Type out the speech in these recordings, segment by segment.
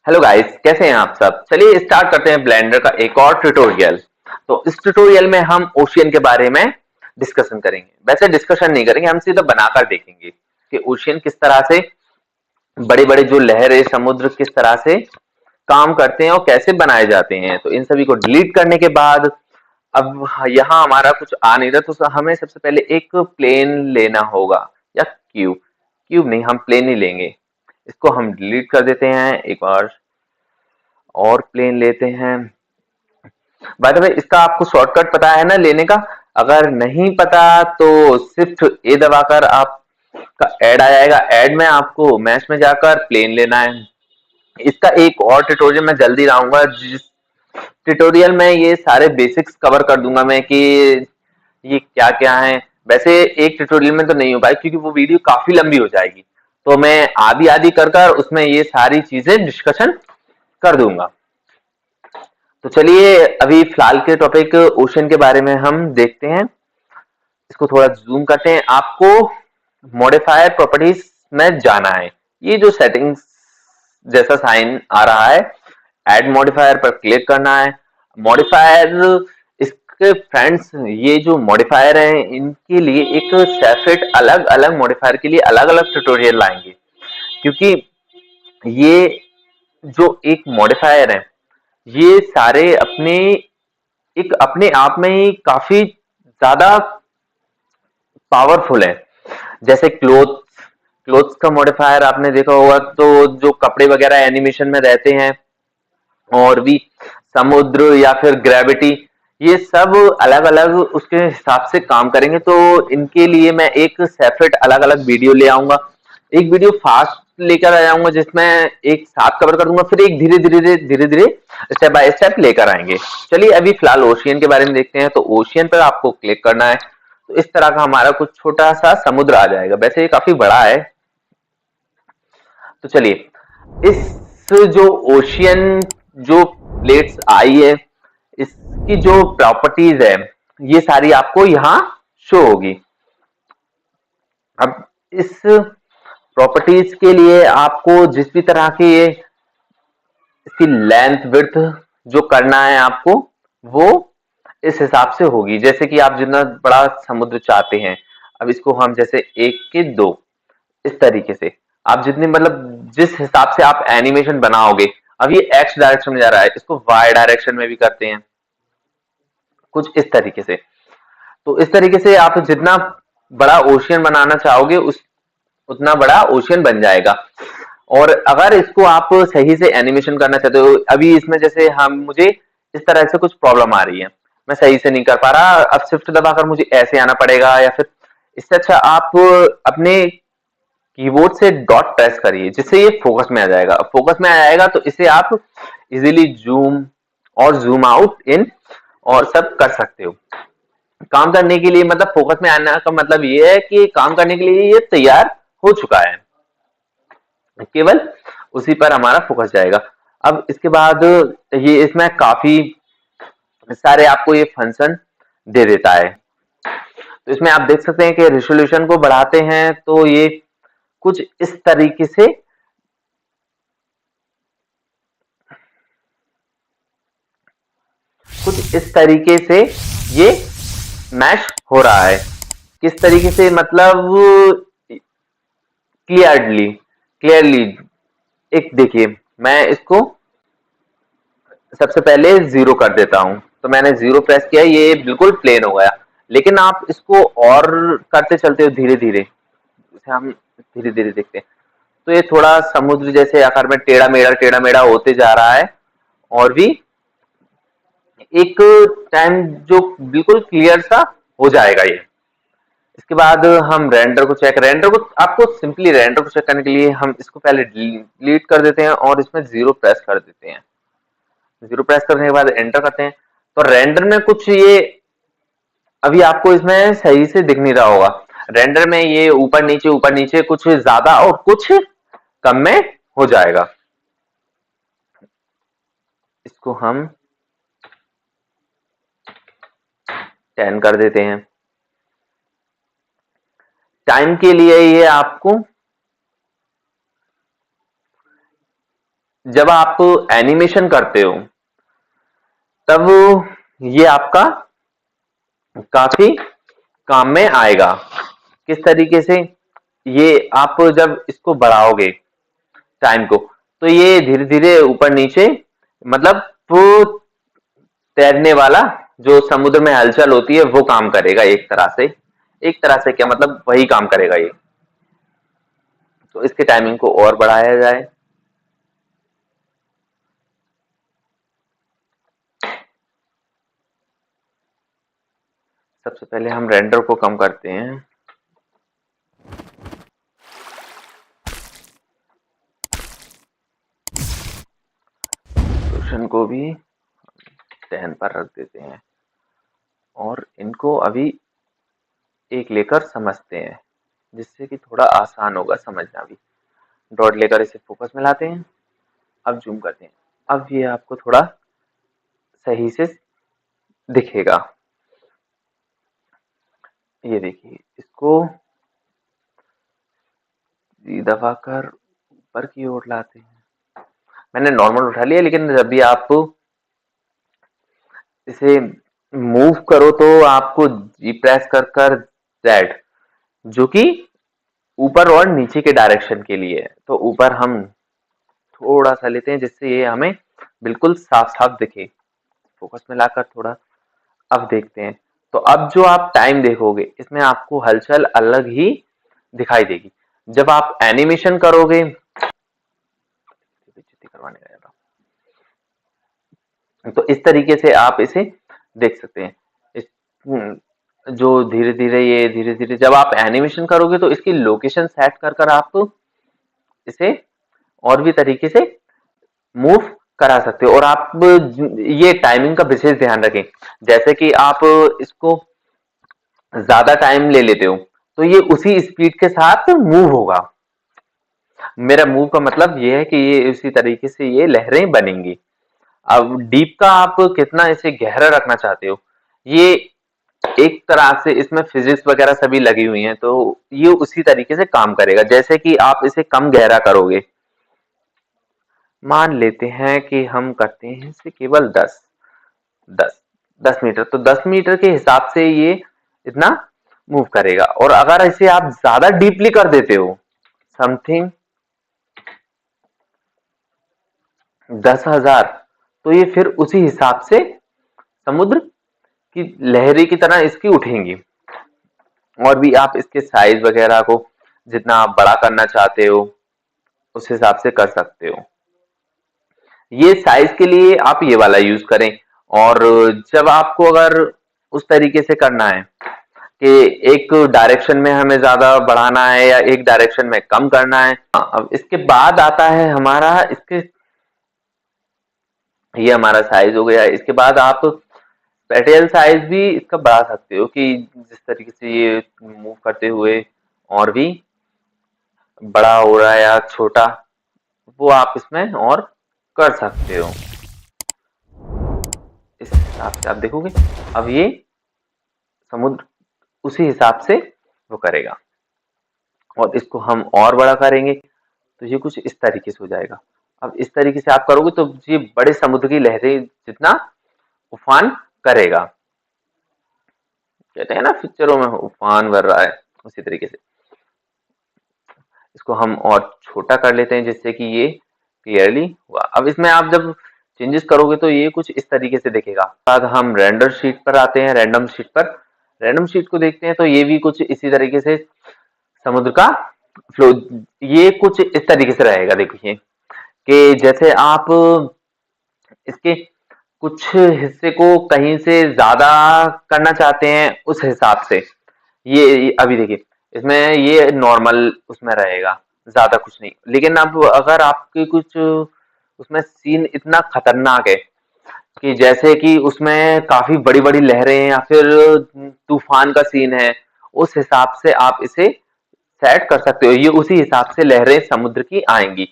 Hello guys, कैसे हैं आप सब। चलिए स्टार्ट करते हैं ब्लेंडर का एक और ट्यूटोरियल। तो इस ट्यूटोरियल में हम ओशियन के बारे में डिस्कशन करेंगे। वैसे डिस्कशन नहीं करेंगे, हम सीधा बनाकर देखेंगे कि ओशियन किस तरह से, बड़े बड़े जो लहरें समुद्र किस तरह से काम करते हैं और कैसे बनाए जाते हैं। तो इन सभी को डिलीट करने के बाद अब यहाँ हमारा कुछ आ नहीं रहा, तो हमें सबसे पहले एक प्लेन लेना होगा या क्यूब। क्यूब नहीं, हम प्लेन ही लेंगे। इसको हम डिलीट कर देते हैं। एक और प्लेन लेते हैं। बाय द वे, इसका आपको शॉर्टकट पता है ना लेने का। अगर नहीं पता तो शिफ्ट ए दबाकर आपका ऐड आ जाएगा। ऐड में आपको मैश में जाकर प्लेन लेना है। इसका एक और ट्यूटोरियल मैं जल्दी लाऊंगा, जिस ट्यूटोरियल में ये सारे बेसिक्स कवर कर दूंगा मैं कि ये क्या क्या है। वैसे एक ट्यूटोरियल में तो नहीं हो पाए क्योंकि वो वीडियो काफी लंबी हो जाएगी, तो मैं आधी आधी कर कर उसमें ये सारी चीजें डिस्कशन कर दूंगा। तो चलिए अभी फिलहाल के टॉपिक ओशन के बारे में हम देखते हैं। इसको थोड़ा जूम करते हैं। आपको मॉडिफायर प्रॉपर्टीज में जाना है। ये जो सेटिंग्स जैसा साइन आ रहा है, ऐड मॉडिफायर पर क्लिक करना है। मॉडिफायर, इसके फ्रेंड्स, ये जो मॉडिफायर हैं इनके लिए एक सेपरेट अलग अलग मॉडिफायर के लिए अलग अलग ट्यूटोरियल लाएंगे, क्योंकि ये जो एक मॉडिफायर है ये सारे अपने आप में ही काफी ज्यादा पावरफुल है। जैसे क्लोथ्स का मॉडिफायर आपने देखा होगा, तो जो कपड़े वगैरह एनिमेशन में रहते हैं, और भी समुद्र या फिर ग्रेविटी, ये सब अलग अलग उसके हिसाब से काम करेंगे। तो इनके लिए मैं एक सेपरेट अलग अलग वीडियो ले आऊंगा। एक वीडियो फास्ट लेकर आ जाऊंगा जिसमें एक साथ कवर कर दूंगा, फिर एक धीरे धीरे स्टेप बाय स्टेप लेकर आएंगे। चलिए अभी फिलहाल ओशियन के बारे में देखते हैं। तो ओशियन पर आपको क्लिक करना है। तो इस तरह का हमारा कुछ छोटा सा समुद्र आ जाएगा। वैसे ये काफी बड़ा है। तो चलिए इस जो ओशियन जो प्लेट्स आई है, इसकी जो प्रॉपर्टीज है ये सारी आपको यहाँ शो होगी। अब इस प्रॉपर्टीज के लिए आपको जिस भी तरह की ये इसकी लेंथ विड्थ जो करना है आपको, वो इस हिसाब से होगी। जैसे कि आप जितना बड़ा समुद्र चाहते हैं, अब इसको हम जैसे 1 के 2 इस तरीके से, आप जितनी मतलब जिस हिसाब से आप एनिमेशन बनाओगे। अब ये एक्स डायरेक्शन में जा रहा है, इसको वाई डायरेक्शन में भी करते हैं कुछ इस तरीके से। तो इस तरीके से आप जितना बड़ा ओशियन बनाना चाहोगे उस उतना बड़ा ओशियन बन जाएगा। और अगर इसको आप सही से एनिमेशन करना चाहते हो, अभी इसमें जैसे हम मुझे इस तरह से कुछ प्रॉब्लम आ रही है, मैं सही से नहीं कर पा रहा, अब शिफ्ट दबाकर मुझे ऐसे आना पड़ेगा, या फिर इससे अच्छा आप अपने कीबोर्ड से डॉट प्रेस करिए जिससे ये फोकस में आ जाएगा। फोकस में आ जाएगा तो इसे आप इजीली जूम और जूम आउट इन और सब कर सकते हो। काम करने के लिए, मतलब फोकस में आने का मतलब ये है कि काम करने के लिए ये तैयार हो चुका है, केवल उसी पर हमारा फोकस जाएगा। अब इसके बाद ये इसमें काफी सारे आपको ये फंक्शन दे देता है। तो इसमें आप देख सकते हैं कि रेजोल्यूशन को बढ़ाते हैं तो ये कुछ इस तरीके से ये मैश हो रहा है। किस तरीके से, मतलब क्लियरली क्लियरली एक देखिए, मैं इसको सबसे पहले जीरो कर देता हूं। तो मैंने जीरो प्रेस किया, ये बिल्कुल प्लेन हो गया। लेकिन आप इसको और करते चलते हो धीरे धीरे, जैसे हम धीरे धीरे देखते हैं, तो ये थोड़ा समुद्र जैसे आकार में टेढ़ा मेढ़ा होते जा रहा है। और भी एक टाइम जो बिल्कुल क्लियर सा हो जाएगा ये। इसके बाद हम रेंडर को आपको सिंपली रेंडर को चेक करने के लिए हम इसको पहले डिलीट कर देते हैं और इसमें जीरो प्रेस कर देते हैं। जीरो प्रेस करने के बाद एंटर करते हैं। तो रेंडर में कुछ ये अभी आपको इसमें सही से दिख नहीं रहा होगा। रेंडर में ये ऊपर नीचे कुछ ज्यादा और कुछ कम में हो जाएगा। इसको हम 10 कर देते हैं। टाइम के लिए ये आपको जब आप एनिमेशन करते हो तब ये आपका काफी काम में आएगा। किस तरीके से? ये आप जब इसको बढ़ाओगे टाइम को, तो ये धीरे धीरे ऊपर नीचे, मतलब वो तैरने वाला जो समुद्र में हलचल होती है वो काम करेगा एक तरह से। एक तरह से क्या मतलब, वही काम करेगा ये। तो इसके टाइमिंग को और बढ़ाया जाए। सबसे पहले हम रेंडर को कम करते हैं। रेजोल्यूशन को भी 10 पर रख देते हैं और इनको अभी एक लेकर समझते हैं, जिससे कि थोड़ा आसान होगा समझना भी। डॉट लेकर इसे फोकस में लाते हैं। अब जूम करते हैं। अब ये आपको थोड़ा सही से दिखेगा। ये देखिए, इसको दबाकर ऊपर की ओर लाते हैं। मैंने नॉर्मल उठा लिया, लेकिन जब भी आप इसे मूव करो तो आपको जी प्रेस कर कर जेड, जो कि ऊपर और नीचे के डायरेक्शन के लिए है। तो ऊपर हम थोड़ा सा लेते हैं, जिससे ये हमें बिल्कुल साफ साफ दिखे। फोकस में लाकर थोड़ा अब देखते हैं। तो अब जो आप टाइम देखोगे, इसमें आपको हलचल अलग ही दिखाई देगी। जब आप एनिमेशन करोगे, करवाने गया था, तो इस तरीके से आप इसे देख सकते हैं। इस जो धीरे धीरे जब आप एनिमेशन करोगे, तो इसकी लोकेशन सेट कर कर आप इसे और भी तरीके से मूव करा सकते हो। और आप ये टाइमिंग का विशेष ध्यान रखें। जैसे कि आप इसको ज्यादा टाइम ले लेते हो, तो ये उसी स्पीड के साथ मूव होगा। मेरा मूव का मतलब ये है कि ये उसी तरीके से ये लहरें बनेंगी। अब डीप का आप कितना इसे गहरा रखना चाहते हो, ये एक तरह से इसमें फिजिक्स वगैरह सभी लगी हुई हैं, तो ये उसी तरीके से काम करेगा। जैसे कि आप इसे कम गहरा करोगे, मान लेते हैं कि हम करते हैं इसे केवल 10 10 मीटर, तो 10 मीटर के हिसाब से ये इतना मूव करेगा। और अगर इसे आप ज्यादा डीपली कर देते हो, समथिंग 10,000, तो ये फिर उसी हिसाब से समुद्र की लहरें की तरह इसकी उठेंगी। और भी आप इसके साइज वगैरह को जितना आप बड़ा करना चाहते हो, उस हिसाब से कर सकते हो। ये साइज के लिए आप ये वाला यूज करें। और जब आपको अगर उस तरीके से करना है कि एक डायरेक्शन में हमें ज्यादा बढ़ाना है या एक डायरेक्शन में कम करना है, अब इसके बाद आता है हमारा इसके, ये हमारा साइज हो गया। इसके बाद आप पेटेल साइज भी इसका बढ़ा सकते हो, कि जिस तरीके से ये मूव करते हुए और भी बड़ा हो रहा है या छोटा, वो आप इसमें और कर सकते हो। इस हिसाब से आप देखोगे, अब ये समुद्र उसी हिसाब से वो करेगा। और इसको हम और बड़ा करेंगे, तो ये कुछ इस तरीके से हो जाएगा। अब इस तरीके से आप करोगे तो ये बड़े समुद्र की लहरें जितना उफान करेगा। कहते हैं ना पिक्चरों में उफान भर रहा है, उसी तरीके से इसको हम और छोटा कर लेते हैं, जिससे कि ये क्लियरली हुआ। अब इसमें आप जब चेंजेस करोगे तो ये कुछ इस तरीके से दिखेगा। बाद हम रेंडर शीट पर आते हैं। रैंडम शीट पर, रैंडम शीट को देखते हैं, तो ये भी कुछ इसी तरीके से समुद्र का फ्लो, ये कुछ इस तरीके से रहेगा। देखिए कि जैसे आप इसके कुछ हिस्से को कहीं से ज्यादा करना चाहते हैं, उस हिसाब से ये अभी देखिए, इसमें ये नॉर्मल उसमें रहेगा, ज्यादा कुछ नहीं। लेकिन अब अगर आपके कुछ उसमें सीन इतना खतरनाक है कि जैसे कि उसमें काफी बड़ी बड़ी लहरें हैं या फिर तूफान का सीन है, उस हिसाब से आप इसे सेट कर सकते हो। ये उसी हिसाब से लहरें समुद्र की आएंगी।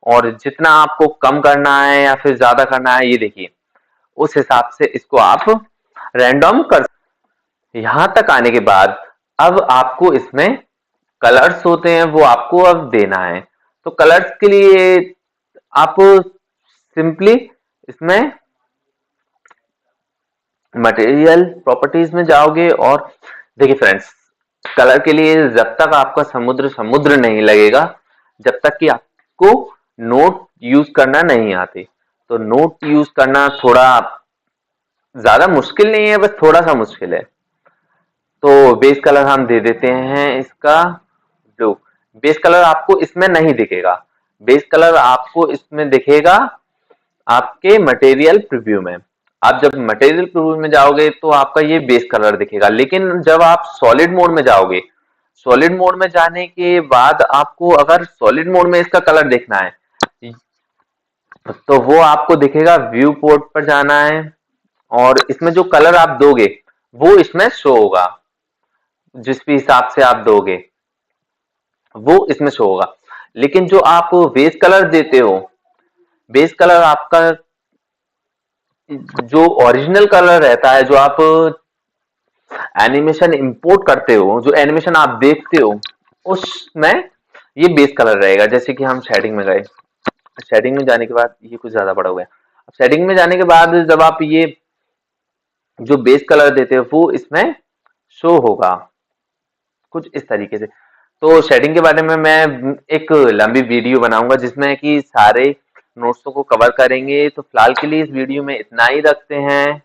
और जितना आपको कम करना है या फिर ज्यादा करना है, ये देखिए उस हिसाब से इसको आप रैंडम कर। यहां तक आने के बाद अब आपको इसमें कलर्स होते हैं, वो आपको अब देना है। तो कलर्स के लिए आप सिंपली इसमें मटेरियल प्रॉपर्टीज में जाओगे और देखिए फ्रेंड्स, कलर के लिए जब तक आपका समुद्र समुद्र नहीं लगेगा, जब तक कि आपको नोट यूज करना नहीं आते। तो नोट यूज करना थोड़ा ज्यादा मुश्किल नहीं है, बस थोड़ा सा मुश्किल है। तो बेस कलर हम दे देते हैं इसका ब्लू। बेस कलर आपको इसमें नहीं दिखेगा, बेस कलर आपको इसमें दिखेगा आपके मटेरियल प्रीव्यू में। आप जब मटेरियल प्रीव्यू में जाओगे तो आपका ये बेस कलर दिखेगा, लेकिन जब आप सॉलिड मोड में जाओगे, सॉलिड मोड में जाने के बाद आपको अगर सॉलिड मोड में इसका कलर देखना है तो वो आपको दिखेगा, व्यू पोर्ट पर जाना है और इसमें जो कलर आप दोगे वो इसमें शो होगा। जिस भी हिसाब से आप दोगे वो इसमें शो होगा। लेकिन जो आप बेस कलर देते हो, बेस कलर आपका जो ओरिजिनल कलर रहता है, जो आप एनिमेशन इंपोर्ट करते हो, जो एनिमेशन आप देखते हो, उसमें ये बेस कलर रहेगा। जैसे कि हम शेडिंग में गए, शेडिंग में जाने के बाद ये कुछ ज्यादा बड़ा हो गया। अब शेडिंग में जाने के बाद जब आप ये जो बेस कलर देते हो वो इसमें शो होगा कुछ इस तरीके से। तो शेडिंग के बारे में मैं एक लंबी वीडियो बनाऊंगा जिसमें कि सारे नोट्सों को कवर करेंगे। तो फिलहाल के लिए इस वीडियो में इतना ही रखते हैं।